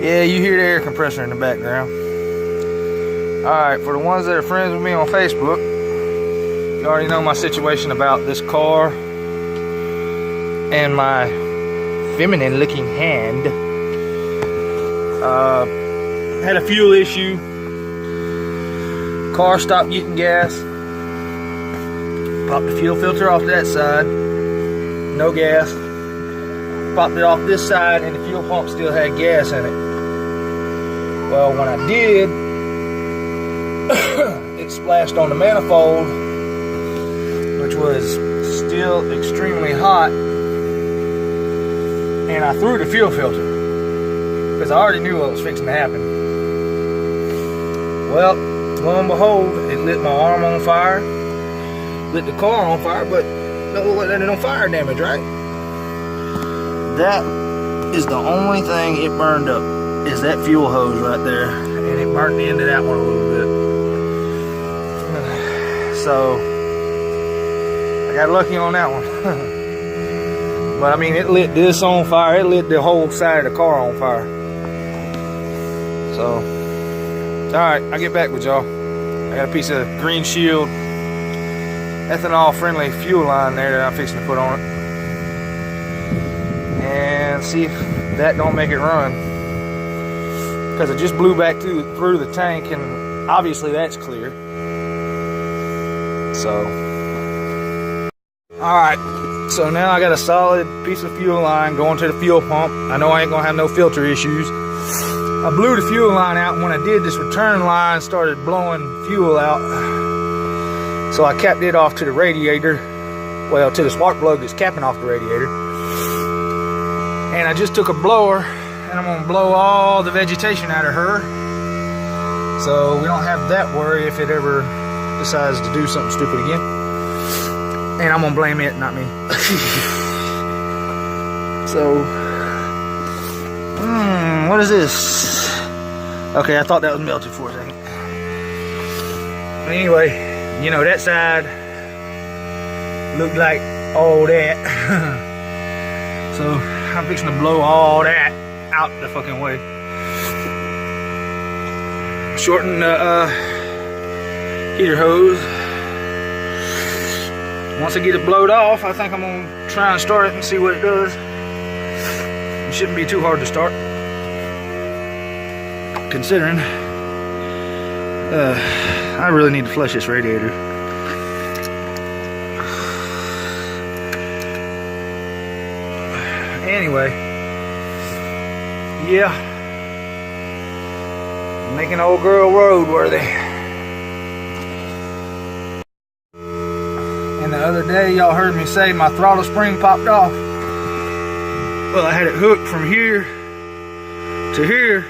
Yeah, you hear the air compressor in the background. Alright, for the ones that are friends with me on Facebook, you already know my situation about this car and my feminine looking hand. Had a fuel issue. Car stopped getting gas. Popped the fuel filter off that side. No gas. Popped it off this side and the fuel pump still had gas in it. Well, when I did, it splashed on the manifold, which was still extremely hot, and I threw the fuel filter because I already knew what was fixing to happen. Well, lo and behold, it lit my arm on fire, lit the car on fire, but no fire damage, right? That is the only thing it burned up, is that fuel hose right there, and it burned the end of that one a little bit. So I got lucky on that one. But I mean, it lit this on fire, it lit the whole side of the car on fire. So alright, I'll get back with y'all. I got a piece of Green Shield ethanol friendly fuel line there that I'm fixing to put on it, and see if that don't make it run, because it just blew back through the tank, and obviously that's clear. So alright, so now I got a solid piece of fuel line going to the fuel pump. I know I ain't gonna have no filter issues. I blew the fuel line out, and when I did, this return line started blowing fuel out. So I capped it off to the radiator, well, to the spark plug that's capping off the radiator. And I just took a blower, and I'm gonna blow all the vegetation out of her, so we don't have that worry if it ever decides to do something stupid again. And I'm gonna blame it, not me. So, what is this? Okay, I thought that was melted for a second. But anyway, you know, that side looked like all that. So I'm fixing to blow all that out the fucking way. Shorten the heater hose. Once I get it blowed off, I think I'm gonna try and start it and see what it does. It shouldn't be too hard to start, considering I really need to flush this radiator. Anyway, yeah, making old girl roadworthy. And the other day, y'all heard me say my throttle spring popped off. Well, I had it hooked from here to here,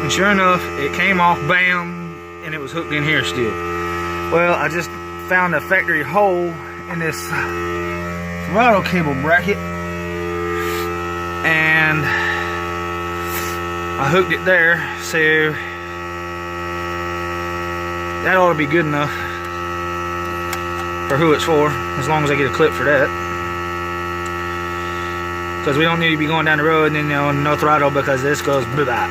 and sure enough, it came off, bam, and it was hooked in here still. Well, I just found a factory hole in this throttle cable bracket, and I hooked it there, so that ought to be good enough for who it's for, as long as I get a clip for that. Because we don't need to be going down the road and then, you know, no throttle, because this goes blah-blah.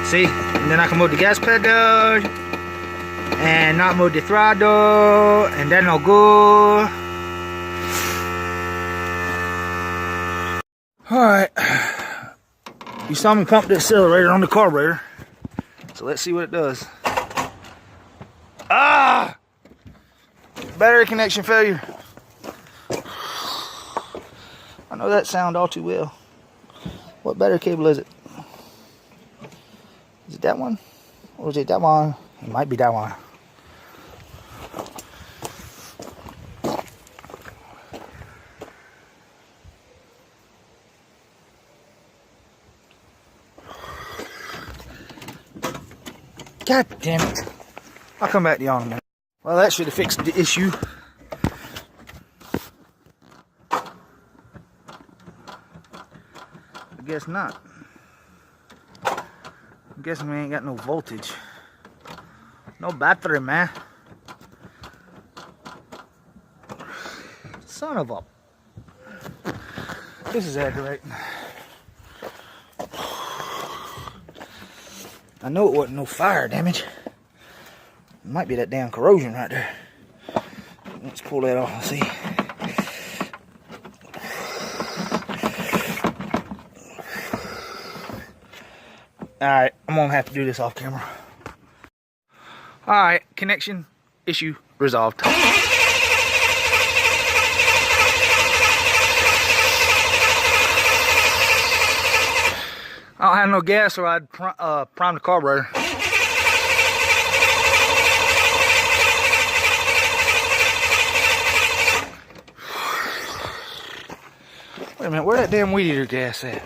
See? And then I can move the gas pedal and not move the throttle, and that no good. Alright. You saw me pump the accelerator on the carburetor. So let's see what it does. Ah! Battery connection failure. I know that sound all too well. What battery cable is it? Is it that one? Or is it that one? It might be that one. God damn it. I'll come back to y'all in a minute. Well, that should have fixed the issue. I guess not. I'm guessing we ain't got no voltage. No battery, man. Son of a... This is aggravating. I know it wasn't no fire damage. It might be that damn corrosion right there. Let's pull that off and see. Alright, I'm gonna have to do this off camera. Alright, connection issue resolved. I don't have no gas, so I'd prime the carburetor. Wait a minute, where that damn weed eater gas at?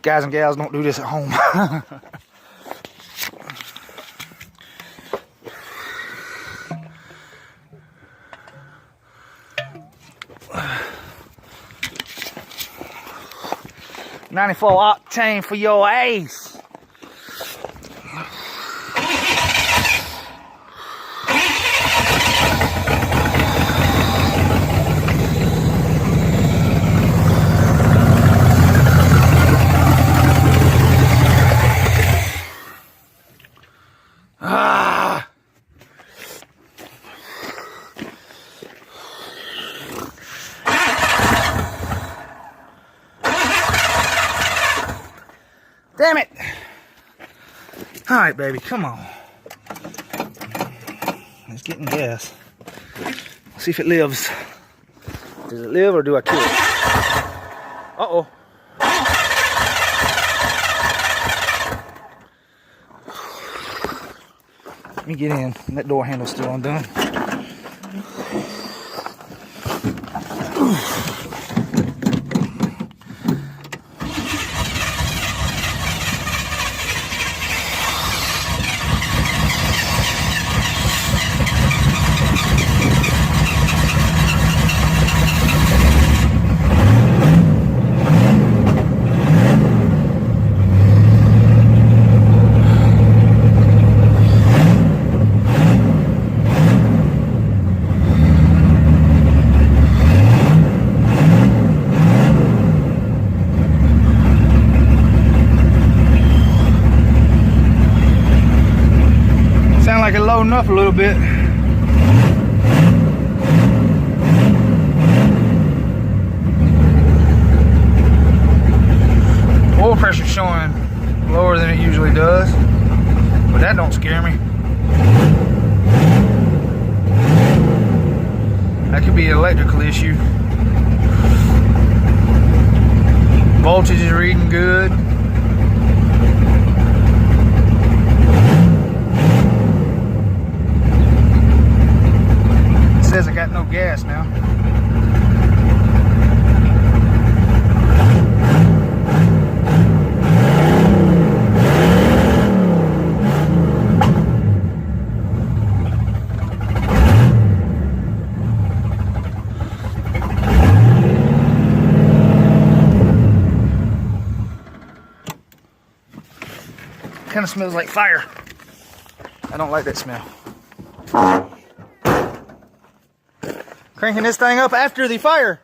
Guys and gals, don't do this at home. 94 octane for your ace. Damn it! All right, baby, come on. It's getting gas. Let's see if it lives. Does it live or do I kill it? Uh-oh. Let me get in. That door handle's still undone. Like it's loading up a little bit. Oil pressure showing lower than it usually does, but that don't scare me. That could be an electrical issue. Voltage is reading good. Says I got no gas now. Kind of smells like fire. I don't like that smell. Cranking this thing up after the fire.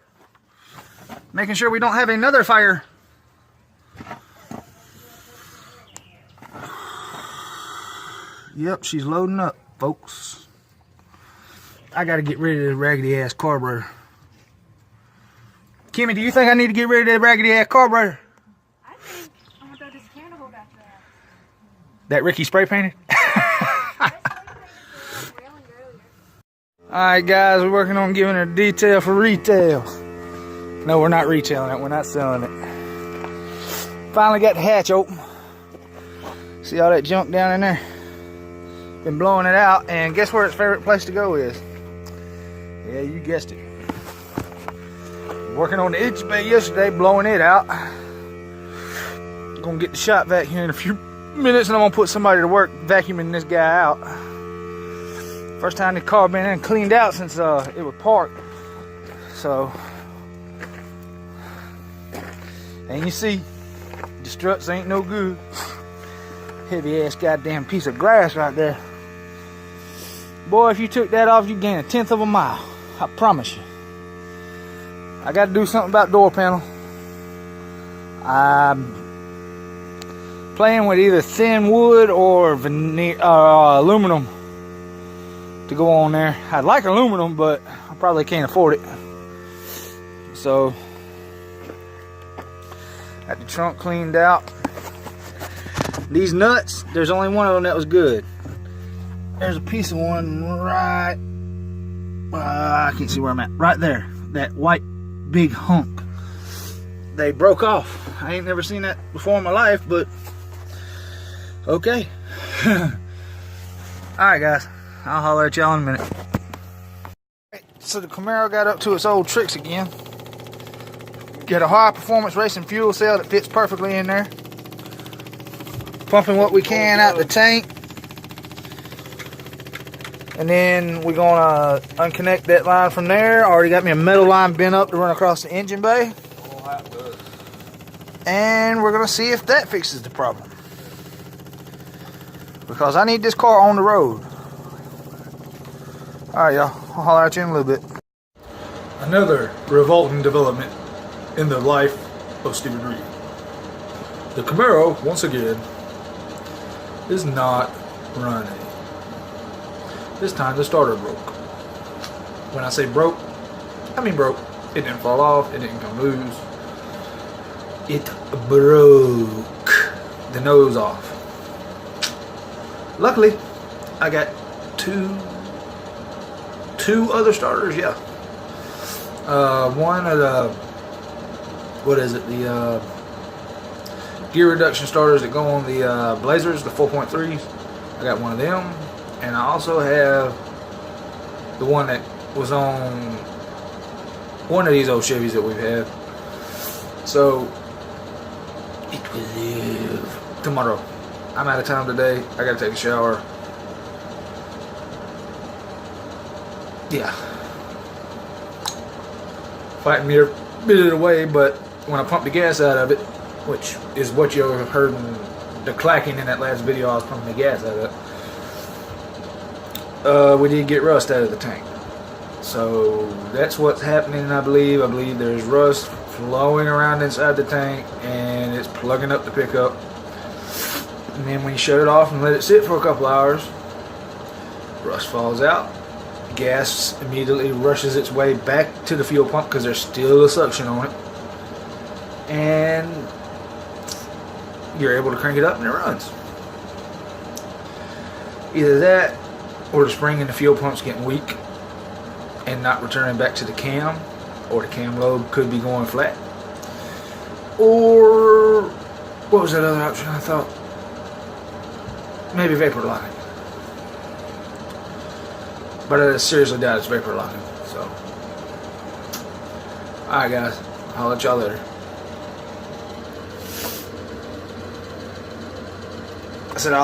Making sure we don't have another fire. Yep, she's loading up, folks. I gotta get rid of the raggedy ass carburetor. Kimmy, do you think I need to get rid of that raggedy ass carburetor? I think I'm gonna throw this can hole back there. That Ricky spray painted? Alright guys, we're working on giving her detail for retail. No, we're not retailing it, we're not selling it. Finally got the hatch open. See all that junk down in there? Been blowing it out, and guess where its favorite place to go is? Yeah, you guessed it. Working on the itch bay yesterday, blowing it out. Gonna get the shop vac here in a few minutes, and I'm gonna put somebody to work vacuuming this guy out. First time the car been in and cleaned out since it was parked. So, and you see, the struts ain't no good. Heavy ass goddamn piece of glass right there. Boy, if you took that off, you gain 1/10 of a mile. I promise you. I got to do something about door panel. I'm playing with either thin wood or veneer, aluminum to go on there. I'd like aluminum, but I probably can't afford it. So, got the trunk cleaned out. These nuts, there's only one of them that was good. There's a piece of one right, I can't see where I'm at, right there. That white big hunk. They broke off. I ain't never seen that before in my life, but okay. Alright guys, I'll holler at y'all in a minute. So the Camaro got up to its old tricks again. Got a high performance racing fuel cell that fits perfectly in there. Pumping what we can out the tank. And then we're gonna unconnect that line from there. Already got me a metal line bent up to run across the engine bay. And we're gonna see if that fixes the problem. Because I need this car on the road. Alright y'all, I'll holler at you in a little bit. Another revolting development in the life of Stephen Reed. The Camaro, once again, is not running. This time the starter broke. When I say broke, I mean broke. It didn't fall off, it didn't come loose. It broke the nose off. Luckily, I got two other starters, yeah. One of the, what is it, the gear reduction starters that go on the Blazers, the 4.3s. I got one of them. And I also have the one that was on one of these old Chevys that we've had. So, it will live tomorrow. I'm out of town today. I gotta take a shower. Yeah. Fighting me a bit of the way, but when I pump the gas out of it, which is what you heard in the clacking in that last video, I was pumping the gas out of it. We did get rust out of the tank. So that's what's happening, I believe. I believe there's rust flowing around inside the tank and it's plugging up the pickup. And then when you shut it off and let it sit for a couple hours, rust falls out. Gas immediately rushes its way back to the fuel pump because there's still a suction on it. And you're able to crank it up and it runs. Either that, or the spring in the fuel pump's getting weak and not returning back to the cam, or the cam lobe could be going flat. Or, what was that other option I thought? Maybe vapor locking. But I seriously doubt it's vapor locking, so. Alright guys, I'll let y'all later. I said I'll